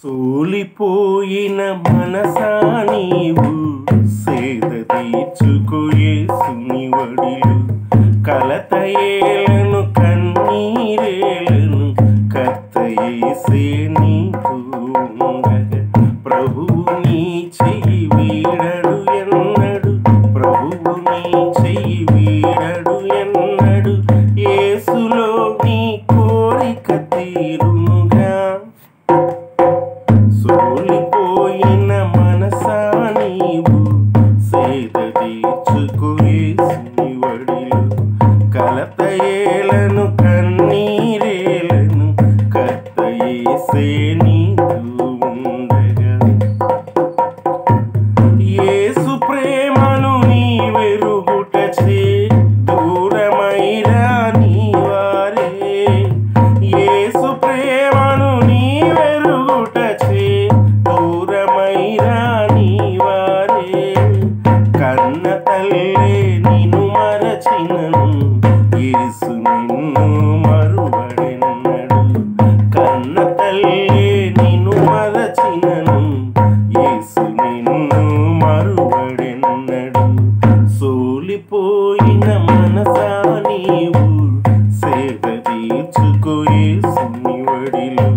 సోలిపోయిన మనసా నీవు సేద తీర్చుకో యేసుని వడిలు. కలతయేలను కన్నీరేలను కర్త యేసే నీకు ఉండగా. ప్రభువు నీ చెయ్యి వీడడు ఎన్నడు, ప్రభువు నీ చెయ్యి వీడడు ఎన్నడు. యేసులో నీ కోరిక తీరునుగా. సోలిపోయిన మనసా నీవు సేద తీర్చుకో యేసుని వడిలు. కలతయేలను కన్నీరేలను కర్త యేసే నీకు ఉండగా. యేసు ప్రేమను నీవెరుగుటచే దూరమైరా నీవారే. యేసు ప్రేమను నీవెరుగుటచే దూరమైరా నీవారే. కన్న తల్లే నిన్ను మరచినను యేసు నిన్ను మరువడెన్నడు. కన్న తల్లే నిన్ను మరచినను యేసు నిన్ను మరువడెన్నడు. సోలిపోయిన మనసా నీవు సేద తీర్చుకో యేసుని వడిలు.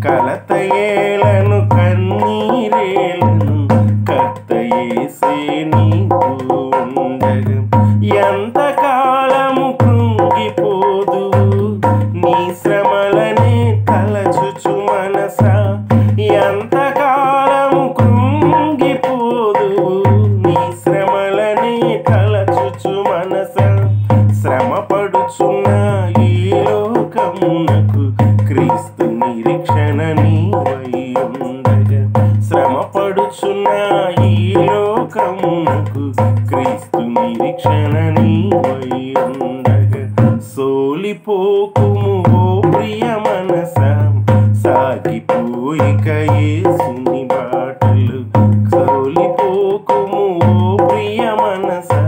కలతయేలను కన్నీరేలను కర్త యేసే నీకు ఉండగా. ఎంతకాలము కృంగిపోదువు నీ శ్రమలనే తలచుచు మనసా. ఎంతకాలము కృంగిపోదువు నీ శ్రమలనే తలచుచు మనసా. శ్రమపడుచున్న ఈ లోకమునకు క్రీస్తు నిరీక్షణ నీవై ఉండగా. శ్రమపడుచున్న ఈ లోకమునకు క్రీస్తు నిరీక్షణ నీవై ఉండగా. సోలిపోకుము ఓ ప్రియ మనసా, సాగిపోయిక యేసుని బాటలు. సోలిపోకుము ఓ ప్రియ మనసా,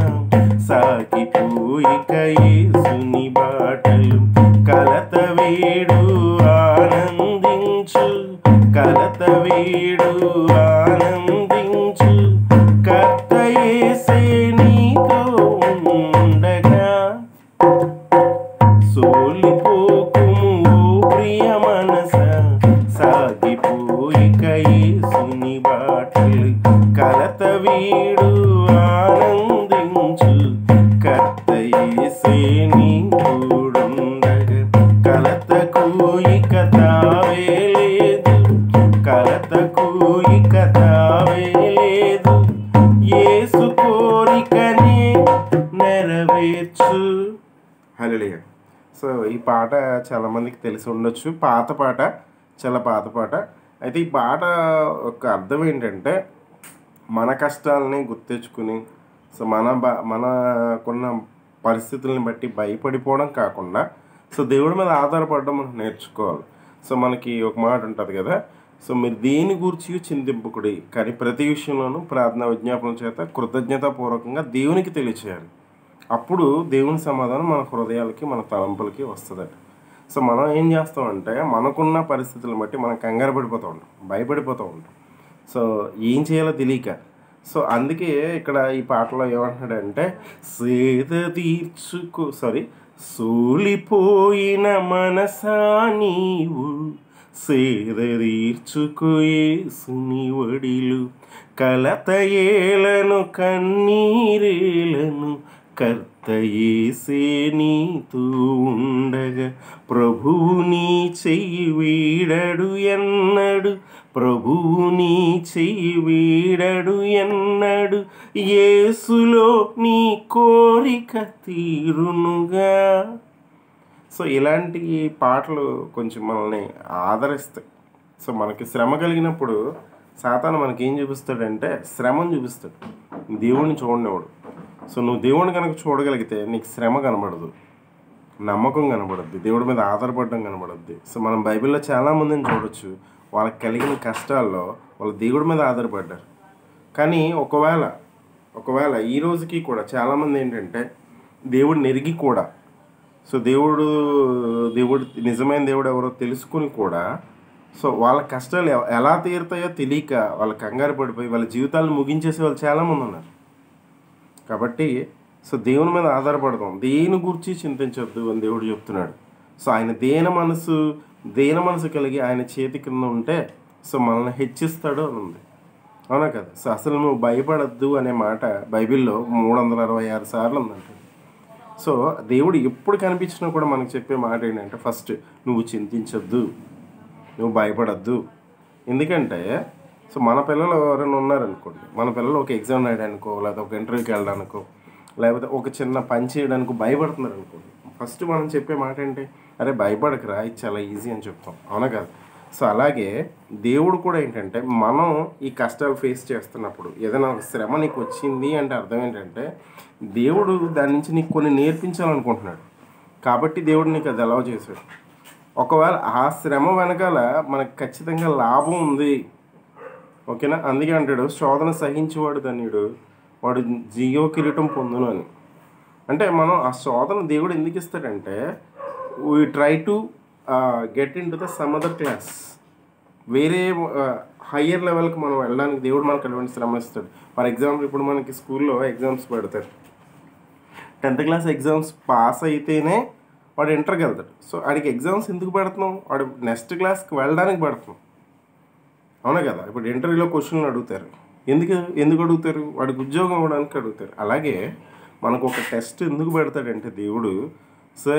సాగిపోయిక యేసుని బాటలు. కలత వేడు ఆనందించు, కలత వేడు ఆనందించు. కర్త యేసే నీతో ఉండగా. సోలిపోకుము ఓ ప్రియ మనసా, సాగిపోయిక యేసుని బాటలు. కలత వీడు ఆనందించు, కర్త యేసే నీ తోడుండగా. కలతకు ఇక తావే లేదు, కలతకు ఇక తావే లేదు. యేసు కోరికనే నెరవేర్చు. హల్లెలూయా. సో ఈ పాట చాలామందికి తెలిసి ఉండొచ్చు. పాత పాట, చాలా పాత పాట. అయితే ఈ పాట ఒక అర్థం ఏంటంటే, మన కష్టాలని గుర్తెచ్చుకుని సో మనకున్న పరిస్థితులను బట్టి భయపడిపోవడం కాకుండా సో దేవుడి మీద ఆధారపడడం మనం నేర్చుకోవాలి. సో మనకి ఒక మాట ఉంటుంది కదా, సో మీరు దేని గురించి చింతింపుకుడి కానీ ప్రతి విషయంలోనూ ప్రార్థన విజ్ఞాపన చేత కృతజ్ఞతాపూర్వకంగా దేవునికి తెలియచేయాలి. అప్పుడు దేవుని సమాధానం మన హృదయాలకి మన తలంపులకి వస్తుందట. సో మనం ఏం చేస్తామంటే మనకున్న పరిస్థితులను బట్టి మనం కంగారు పడిపోతూ ఉంటాం, భయపడిపోతూ ఉంటాం. సో ఏం చేయాలో తెలియక. సో అందుకే ఇక్కడ ఈ పాటలో ఏమంటున్నాడంటే, సేద తీర్చుకో సోలిపోయిన మనసా నీవు సేద తీర్చుకో యేసుని వడిలు. కలతయేలను కన్నీరేలను కర్త యేసే నీతో ఉండగా. ప్రభువు నీ చెయ్యి వీడడు ఎన్నడు, ప్రభువు నీ చెయ్యి వీడడు ఎన్నడు. యేసులో నీ కోరిక తీరునుగా. సో ఇలాంటి పాటలు కొంచెం మనల్ని ఆదరిస్తాయి. సో మనకి శ్రమ కలిగినప్పుడు సాతాను మనకేం చూపిస్తాడంటే శ్రమను చూపిస్తాడు, దేవుడిని చూడనివాడు. సో నువ్వు దేవుడిని కనుక చూడగలిగితే నీకు శ్రమ కనబడదు, నమ్మకం కనబడుద్ది, దేవుడి మీద ఆధారపడడం కనబడుద్ది. సో మనం బైబిల్లో చాలామందిని చూడొచ్చు, వాళ్ళకి కలిగిన కష్టాల్లో వాళ్ళు దేవుడి మీద ఆధారపడ్డారు. కానీ ఒకవేళ ఈ రోజుకి కూడా చాలామంది ఏంటంటే దేవుడిని ఎరిగి కూడా సో దేవుడు నిజమైన దేవుడు ఎవరో తెలుసుకుని కూడా సో వాళ్ళ కష్టాలు ఎలా తీరుతాయో తెలియక వాళ్ళ కంగారు పడిపోయి వాళ్ళ జీవితాలను ముగించేసే వాళ్ళు చాలామంది ఉన్నారు. కాబట్టి సో దేవుని మీద ఆధారపడదాం, దేని గురించి చింతించొద్దు అని దేవుడు చెప్తున్నాడు. సో ఆయన దేన మనసు కలిగి ఆయన చేతి కింద ఉంటే సో మనల్ని హెచ్చిస్తాడు అని ఉంది, అవునా కదా? సో అసలు నువ్వు భయపడద్దు అనే మాట బైబిల్లో 366 సార్లు ఉందంట. సో దేవుడు ఎప్పుడు కనిపించినా కూడా మనకు చెప్పే మాట ఏంటంటే ఫస్ట్ నువ్వు చింతించొద్దు, నువ్వు భయపడద్దు. ఎందుకంటే సో మన పిల్లలు ఎవరైనా ఉన్నారనుకోండి, మన పిల్లలు ఒక ఎగ్జామ్ రాయడానికో లేదా ఒక ఇంటర్వ్యూకి వెళ్ళడానికో లేకపోతే ఒక చిన్న పని చేయడానికి భయపడుతున్నారు అనుకోండి, ఫస్ట్ మనం చెప్పే మాట ఏంటి? అరే భయపడకరా, ఇది చాలా ఈజీ అని చెప్తాం, అవునా కదా? సో అలాగే దేవుడు కూడా ఏంటంటే మనం ఈ కష్టాలు ఫేస్ చేస్తున్నప్పుడు ఏదైనా ఒక శ్రమ నీకు వచ్చింది అంటే అర్థం ఏంటంటే దేవుడు దాని నుంచి నీకు కొన్ని నేర్పించాలనుకుంటున్నాడు. కాబట్టి దేవుడు నీకు అది అలౌ చేశాడు. ఒకవేళ ఆ శ్రమ వెనకాల మనకు ఖచ్చితంగా లాభం ఉంది, ఓకేనా? అందుకే అంటాడు శోధన సహించేవాడు ధన్యుడు, వాడు జీవ కిరీటం పొందును అని. అంటే మనం ఆ శోధన దేవుడు ఎందుకు ఇస్తాడంటే we try to get into the some other class, వేరే హయ్యర్ లెవెల్కి మనం వెళ్ళడానికి దేవుడు మనకు అటువంటి శ్రమ ఇస్తాడు. ఫర్ ఎగ్జాంపుల్ ఇప్పుడు మనకి స్కూల్లో ఎగ్జామ్స్ పెడతారు, 10th క్లాస్ ఎగ్జామ్స్ పాస్ అయితేనే వాడు ఇంటర్కి వెళ్తాడు. సో వాడికి ఎగ్జామ్స్ ఎందుకు పెడుతున్నాం? వాడు నెక్స్ట్ క్లాస్కి వెళ్ళడానికి పెడుతున్నాం, అవునా కదా? ఇప్పుడు ఇంటర్వ్యూలో క్వశ్చన్లు అడుగుతారు, ఎందుకు అడుగుతారు? వాడికి ఉద్యోగం ఇవ్వడానికి అడుగుతారు. అలాగే మనకు ఒక టెస్ట్ ఎందుకు పెడతాడంటే దేవుడు, సో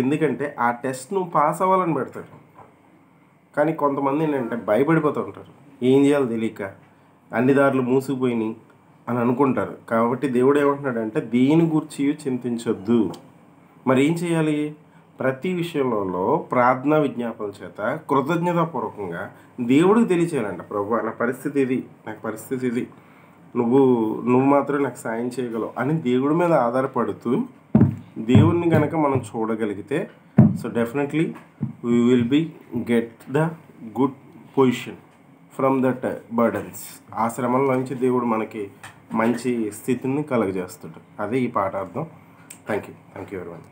ఎందుకంటే ఆ టెస్ట్ నువ్వు పాస్ అవ్వాలని పెడతాడు. కానీ కొంతమంది ఏంటంటే భయపడిపోతూ ఉంటారు, ఏం చేయాలో తెలియక అన్ని దారులు మూసిపోయినాయి అని అనుకుంటారు. కాబట్టి దేవుడు ఏమంటున్నాడంటే దేని గురించి చింతించొద్దు. మరి ఏం చేయాలి? ప్రతి విషయంలో ప్రార్థనా విజ్ఞాపన చేత కృతజ్ఞతాపూర్వకంగా దేవుడికి తెలియచేయాలంట, ప్రభు నా పరిస్థితి ఇది, నాకు పరిస్థితి ఇది, నువ్వు మాత్రం నాకు సాయం చేయగలవు అని దేవుడి మీద ఆధారపడుతూ దేవుడిని కనుక మనం చూడగలిగితే so definitely we will be get the good position from that burdens. ఆ శ్రమలోంచి దేవుడు మనకి మంచి స్థితిని కలుగజేస్తాడు. అదే ఈ పాట అర్థం. Thank you everyone.